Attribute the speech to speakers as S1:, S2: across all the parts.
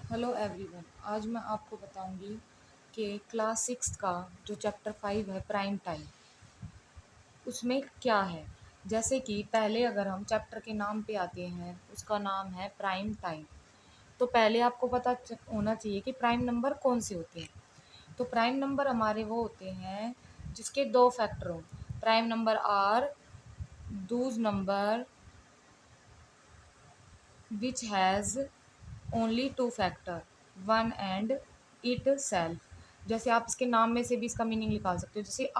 S1: Hello everyone. आज मैं आपको बताऊंगी कि क्लास सिक्स का जो चैप्टर 5 है प्राइम टाइम, उसमें क्या है। जैसे कि पहले अगर हम चैप्टर के नाम पे आते हैं, उसका नाम है प्राइम टाइम। तो पहले आपको पता होना चाहिए कि प्राइम नंबर कौन से होते हैं। तो प्राइम नंबर हमारे वो होते हैं जिसके दो फैक्टर हों। Prime number are those number which has only two factor one and itself। जैसे आप इसके नाम में से भी इसका मीनिंग निकाल सकते हो। जैसे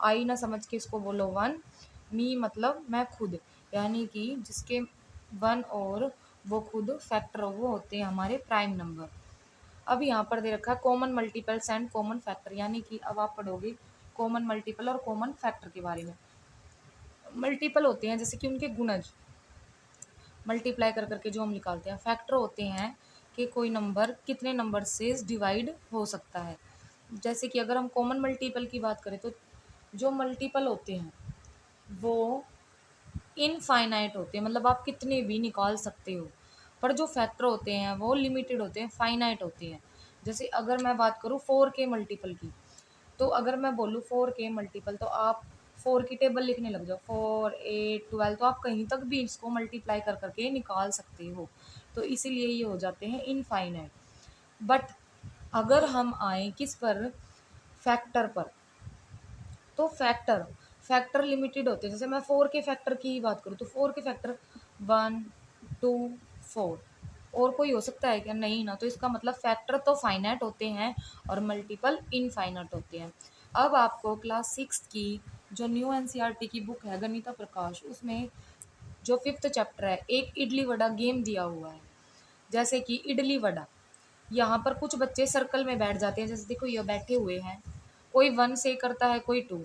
S1: आई ना समझ के इसको बोलो वन, मी मतलब मैं खुद, यानी कि जिसके वन और वो खुद फैक्टर वो होते हैं हमारे प्राइम नंबर। अब यहाँ पर दे रखा है common multiples and common factor, यानी कि अब आप पढ़ोगे कॉमन मल्टीपल और कॉमन फैक्टर के बारे में। मल्टीपल होते हैं जैसे कि उनके गुणज मल्टीप्लाई कर करके जो हम निकालते हैं। फैक्टर होते हैं कि कोई नंबर कितने नंबर से डिवाइड हो सकता है। जैसे कि अगर हम कॉमन मल्टीपल की बात करें तो जो मल्टीपल होते हैं वो इनफाइनाइट होते हैं, मतलब आप कितने भी निकाल सकते हो। पर जो फैक्टर होते हैं वो लिमिटेड होते हैं, फाइनाइट होते हैं। जैसे अगर मैं बात करूँ 4 के मल्टीपल की, तो अगर मैं बोलूँ 4 के मल्टीपल तो आप 4 की टेबल लिखने लग जाओ, 4 8 12, तो आप कहीं तक भी इसको मल्टीप्लाई कर करके निकाल सकते हो। तो इसीलिए ये हो जाते हैं इनफाइनाइट। बट अगर हम आए किस पर, फैक्टर पर, तो फैक्टर लिमिटेड होते हैं। जैसे मैं 4 के फैक्टर की ही बात करूँ तो 4 के फैक्टर 1 2 4, और कोई हो सकता है क्या? नहीं ना। तो इसका मतलब फैक्टर तो फाइनाइट होते हैं और मल्टीपल इनफाइनाइट होते हैं। अब आपको क्लास सिक्स की जो न्यू एनसीईआरटी की बुक है गणिता प्रकाश, उसमें जो फिफ्थ चैप्टर है एक इडली वड़ा गेम दिया हुआ है। जैसे कि इडली वड़ा, यहाँ पर कुछ बच्चे सर्कल में बैठ जाते हैं। जैसे देखो ये बैठे हुए हैं, कोई 1 से करता है, कोई 2,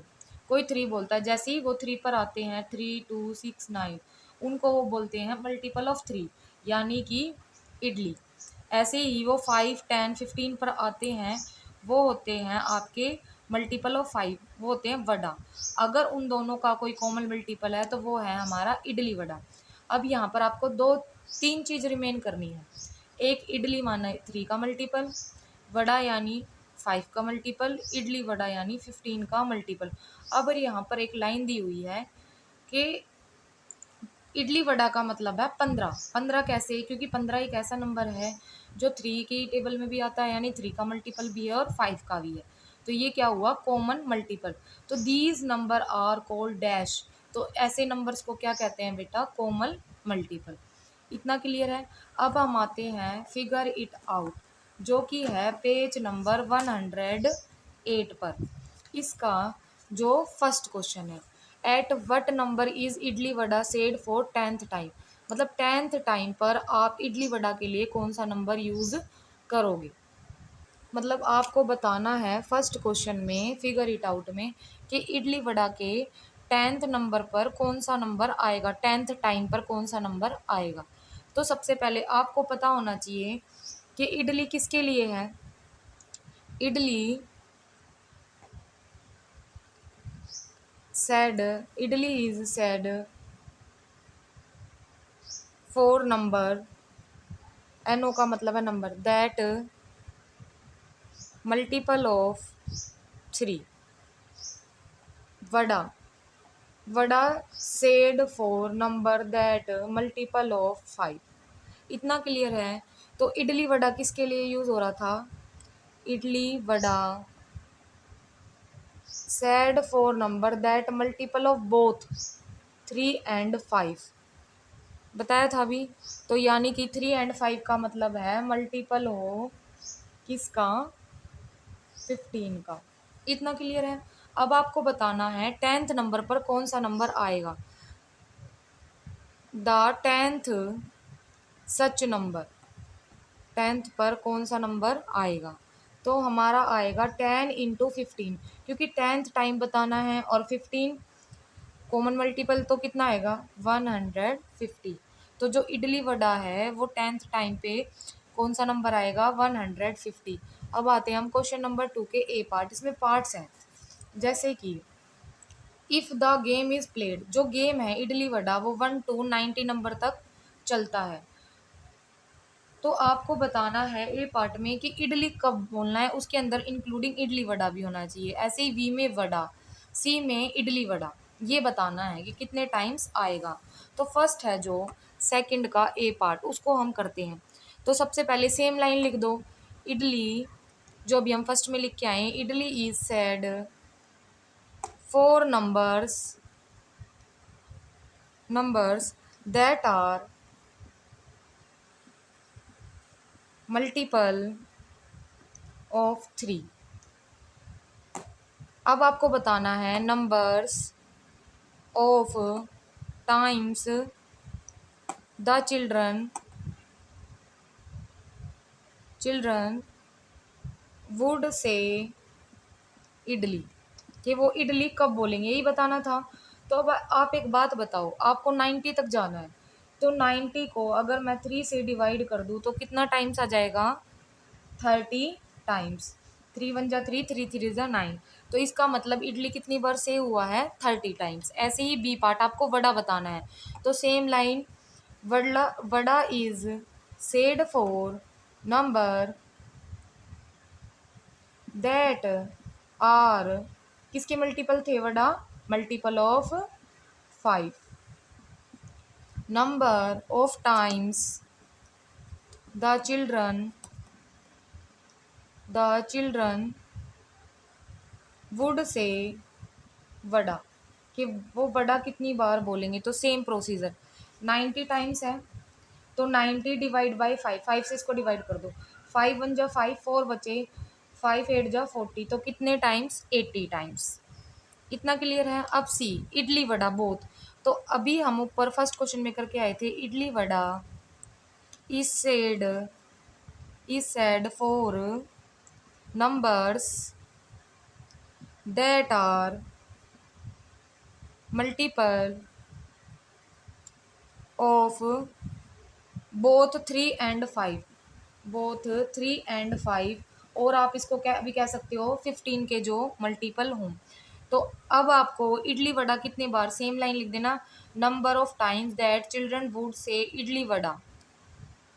S1: कोई 3 बोलता है। जैसे ही वो 3 पर आते हैं, 3 2 6 9, उनको वो बोलते हैं मल्टीपल ऑफ 3, यानी कि इडली। ऐसे ही वो 5 10 15 पर आते हैं, वो होते हैं आपके मल्टीपल ऑफ 5, वो होते हैं वड़ा। अगर उन दोनों का कोई कॉमन मल्टीपल है तो वो है हमारा इडली वड़ा। अब यहाँ पर आपको दो तीन चीज़ रिमेन करनी है। एक इडली माना 3 का मल्टीपल, वड़ा यानी 5 का मल्टीपल, इडली वड़ा यानी 15 का मल्टीपल। अब यहाँ पर एक लाइन दी हुई है कि इडली वड़ा का मतलब है 15। 15 कैसे? क्योंकि 15 एक ऐसा नंबर है जो 3 की टेबल में भी आता है, यानी 3 का मल्टीपल भी है और 5 का भी है। तो ये क्या हुआ? Common multiple. तो these numbers are called dash. तो ऐसे नंबर्स को क्या कहते हैं बेटा? Common multiple. इतना क्लियर है। अब हम आते हैं फिगर इट आउट, जो कि है पेज नंबर 108 पर। इसका जो फर्स्ट क्वेश्चन है, at what number is idli vada said for 10th time, मतलब 10th टाइम पर आप इडली वड़ा के लिए कौन सा नंबर यूज करोगे। मतलब आपको बताना है फर्स्ट क्वेश्चन में फिगर इट आउट में कि इडली वड़ा के 10th नंबर पर कौन सा नंबर आएगा, 10th टाइम पर कौन सा नंबर आएगा। तो सबसे पहले आपको पता होना चाहिए कि इडली किसके लिए है। Idli said, idli is said for number, एनो का मतलब है number, that multiple of 3, vada vada said for number that multiple of 5। इतना क्लियर है। तो इडली वड़ा किसके लिए यूज हो रहा था? Idli vada said for number that multiple of both 3 and 5, बताया था अभी। तो यानी कि 3 and 5 का मतलब है मल्टीपल हो किसका? 15 का। इतना क्लियर है। अब आपको बताना है 10th नंबर पर कौन सा नंबर आएगा। The 10th such number, 10th पर कौन सा नंबर आएगा? तो हमारा आएगा 10 इंटू 15, क्योंकि 10th टाइम बताना है और 15 कॉमन मल्टीपल तो कितना आएगा? 150। तो जो इडली वड़ा है वो 10th टाइम पे कौन सा नंबर आएगा? 150। अब आते हैं हम क्वेश्चन नंबर 2 के ए पार्ट। इसमें पार्ट्स हैं, जैसे कि if the game is played, जो गेम है इडली वड़ा वो 1 to 90 नंबर तक चलता है। तो आपको बताना है ए पार्ट में कि इडली कब बोलना है, उसके अंदर इंक्लूडिंग इडली वड़ा भी होना चाहिए। ऐसे ही वी में वड़ा, सी में इडली वड़ा, ये बताना है कि कितने टाइम्स आएगा। तो फर्स्ट है जो सेकंड का ए पार्ट, उसको हम करते हैं। तो सबसे पहले सेम लाइन लिख दो। इडली, जो भी हम फर्स्ट में लिख के आए, idli is said four numbers that are multiple of 3। अब आपको बताना है numbers of times the children would से इडली, कि वो इडली कब बोलेंगे, यही बताना था। तो अब आप एक बात बताओ, आपको 90 तक जाना है, तो 90 को अगर मैं 3 से डिवाइड कर दूँ तो कितना टाइम्स आ जाएगा? 30 टाइम्स। 3 1 जा 3, 3 3 जा 9। तो इसका मतलब इडली कितनी बार से हुआ है? 30 टाइम्स। ऐसे ही बी पार्ट आपको वड़ा बताना है। तो same line, vada is said for number that are, किसके मल्टीपल थे vada? Multiple of 5। Number of times the children would say vada, कि वो वड़ा कितनी बार बोलेंगे। तो सेम प्रोसीजर, 90 टाइम्स है तो 90 डिवाइड बाई 5, 5 से इसको डिवाइड कर दो। 5 1 जा 5, 4 बचे, 5 8 जा 40, तो कितने टाइम्स? 80 टाइम्स। इतना क्लियर है। अब सी, इडली वड़ा बोथ। तो अभी हम ऊपर फर्स्ट क्वेश्चन में करके आए थे, idli vada is said for numbers that are multiple of both 3 and 5, both 3 and 5, और आप इसको क्या भी कह सकते हो, 15 के जो मल्टीपल हों। तो अब आपको इडली वड़ा कितने बार, सेम लाइन लिख देना, number of times that children would से इडली वड़ा।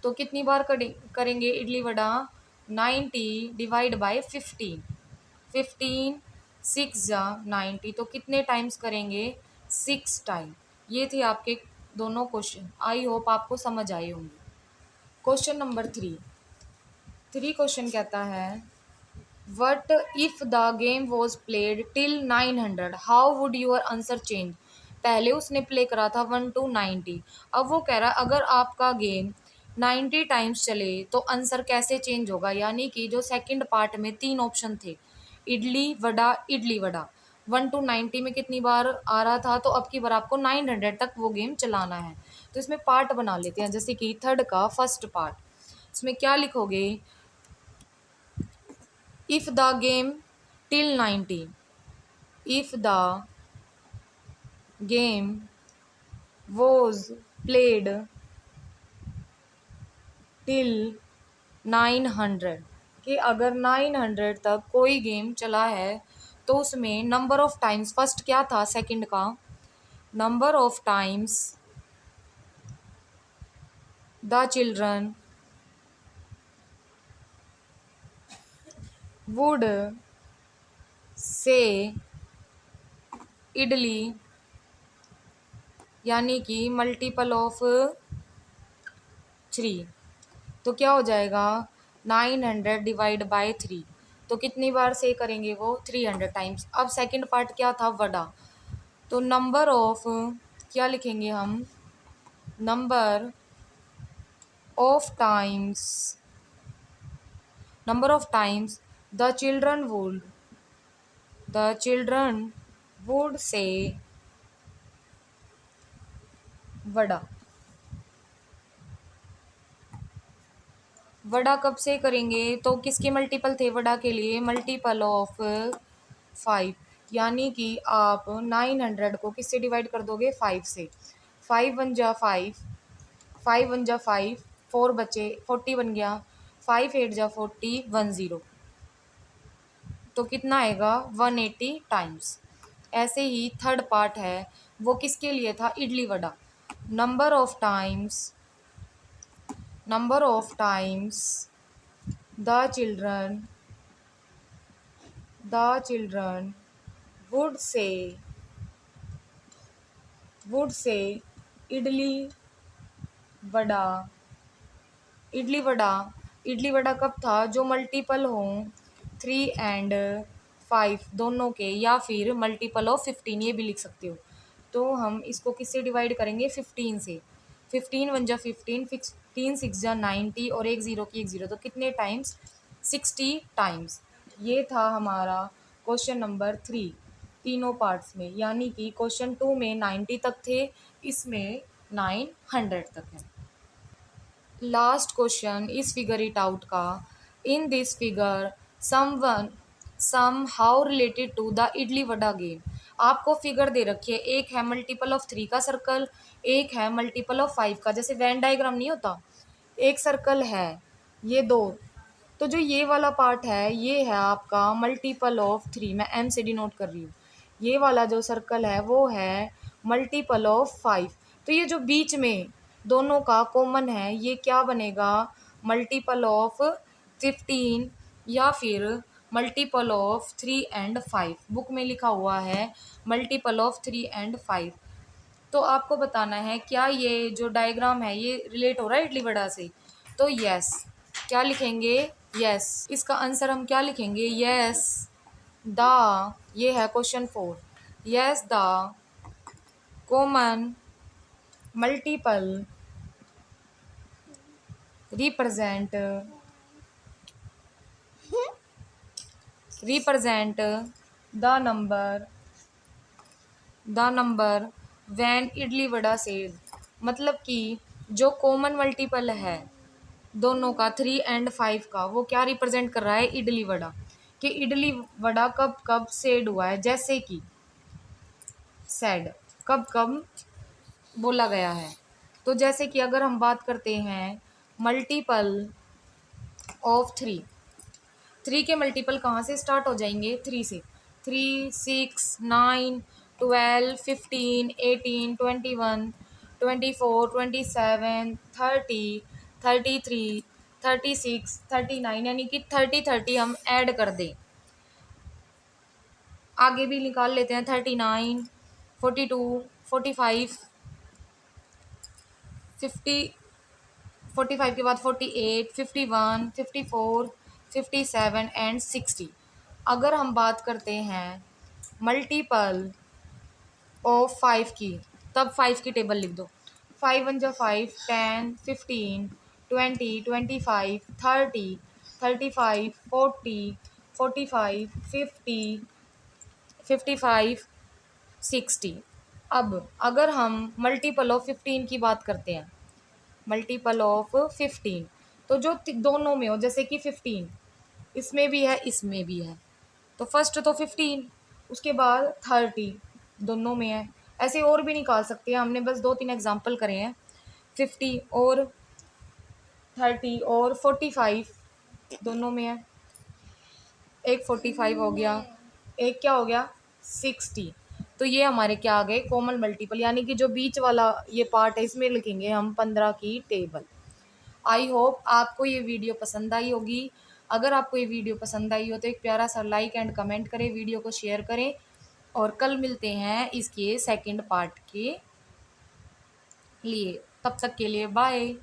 S1: तो कितनी बार करेंगे इडली वड़ा? 90 डिवाइड बाय 15, 15 6 जा 90, तो कितने टाइम्स करेंगे? 6 टाइम। ये थे आपके दोनों क्वेश्चन। आई होप आपको समझ आए होंगे। क्वेश्चन नंबर 3 क्वेश्चन कहता है, what if the game was played till 900 how would your answer change. पहले उसने प्ले करा था 1 to 90, अब वो कह रहा है अगर आपका गेम 90 टाइम्स चले तो आंसर कैसे चेंज होगा। यानी कि जो सेकंड पार्ट में 3 ऑप्शन थे, इडली वड़ा 1 to 90 में कितनी बार आ रहा था, तो अब की बार आपको 900 तक वो गेम चलाना है। तो इसमें पार्ट बना लेते हैं, जैसे कि थर्ड का फर्स्ट पार्ट, इसमें क्या लिखोगे? If the game till 90, if the game was played till 900, कि अगर 900 तक कोई गेम चला है तो उसमें नंबर ऑफ टाइम्स, फर्स्ट क्या था सेकंड का, number of times the children would से इडली, यानी कि मल्टीपल ऑफ 3। तो क्या हो जाएगा? 900 डिवाइड बाय 3, तो कितनी बार से करेंगे वो? 300 टाइम्स। अब सेकंड पार्ट क्या था? वड़ा। तो नंबर ऑफ, क्या लिखेंगे हम? Number of times the children would say vada. Vada कब से करेंगे? तो किसके मल्टीपल थे वड़ा के लिए? मल्टीपल ऑफ 5, यानी कि आप 900 को किससे डिवाइड कर दोगे? 5 से। 5 1 जा 5, 5 1 जा 5, 4 बचे, 40 बन गया, 5 8 जा 40, 10, तो कितना आएगा? 180 टाइम्स। ऐसे ही थर्ड पार्ट है, वो किसके लिए था? Idli vada. Number of times number of times the children would say idli vada. Idli vada, idli vada कब था? जो मल्टीपल हों 3 और 5 दोनों के, या फिर मल्टीपल ऑफ 15, ये भी लिख सकते हो। तो हम इसको किससे डिवाइड करेंगे? 15 से। 15 वन जा 15, 15 6 जा 90 और एक ज़ीरो की एक ज़ीरो, तो कितने टाइम्स? 60 टाइम्स। ये था हमारा क्वेश्चन नंबर 3 तीनों पार्ट्स में, यानी कि क्वेश्चन 2 में 90 तक थे, इसमें 900 तक है। लास्ट क्वेश्चन इस फिगर इट आउट का। In this figure somehow related to the idli vada game. आपको फिगर दे रखी है, एक है मल्टीपल ऑफ 3 का सर्कल, एक है मल्टीपल ऑफ 5 का, जैसे वेन डायग्राम नहीं होता, एक सर्कल है, ये दो। तो जो ये वाला पार्ट है, ये है आपका मल्टीपल ऑफ 3, मैं एम से डिनोट कर रही हूँ। ये वाला जो सर्कल है वो है मल्टीपल ऑफ 5। तो ये जो बीच में दोनों का कॉमन है, ये क्या बनेगा? मल्टीपल ऑफ 15 या फिर मल्टीपल ऑफ 3 और 5। बुक में लिखा हुआ है मल्टीपल ऑफ 3 और 5। तो आपको बताना है क्या ये जो डायग्राम है ये रिलेट हो रहा है इडली वड़ा से? तो यस। क्या लिखेंगे? यस। इसका आंसर हम क्या लिखेंगे? यस द, ये है question 4, yes the common multiple represent the number when idli vada says. मतलब कि जो कॉमन मल्टीपल है दोनों का 3 और 5 का, वो क्या रिप्रेजेंट कर रहा है? इडली वड़ा। कि इडली वड़ा कब कब सेड हुआ है, जैसे कि सेड कब कब बोला गया है। तो जैसे कि अगर हम बात करते हैं मल्टीपल ऑफ 3 के मल्टीपल कहाँ से स्टार्ट हो जाएंगे? 3 से। 3 6 9 12 15 18 21 24 27 30 33 36 39, यानी कि 30 हम ऐड कर दें, आगे भी निकाल लेते हैं। 39 42 45 50, 45 के बाद 48 51 54 57 एंड 60। अगर हम बात करते हैं मल्टीपल ऑफ 5 की, तब 5 की टेबल लिख दो। 5 वन जा 5, 10 15 20 25 30 35 40 45 50 55 60। अब अगर हम मल्टीपल ऑफ 15 की बात करते हैं, मल्टीपल ऑफ 15, तो जो दोनों में हो, जैसे कि 15 इसमें भी है इसमें भी है, तो फर्स्ट तो 15, उसके बाद 30 दोनों में है। ऐसे और भी निकाल सकते हैं, हमने बस 2-3 एग्जांपल करे हैं। 50 और 30 और 45 दोनों में है। एक 45 हो गया, एक क्या हो गया? 60। तो ये हमारे क्या आ गए? कॉमन मल्टीपल, यानी कि जो बीच वाला ये पार्ट है इसमें लिखेंगे हम 15 की टेबल। आई होप आपको ये वीडियो पसंद आई होगी। अगर आपको ये वीडियो पसंद आई हो तो एक प्यारा सा लाइक एंड कमेंट करें, वीडियो को शेयर करें, और कल मिलते हैं इसके सेकंड पार्ट के लिए। तब तक के लिए बाय।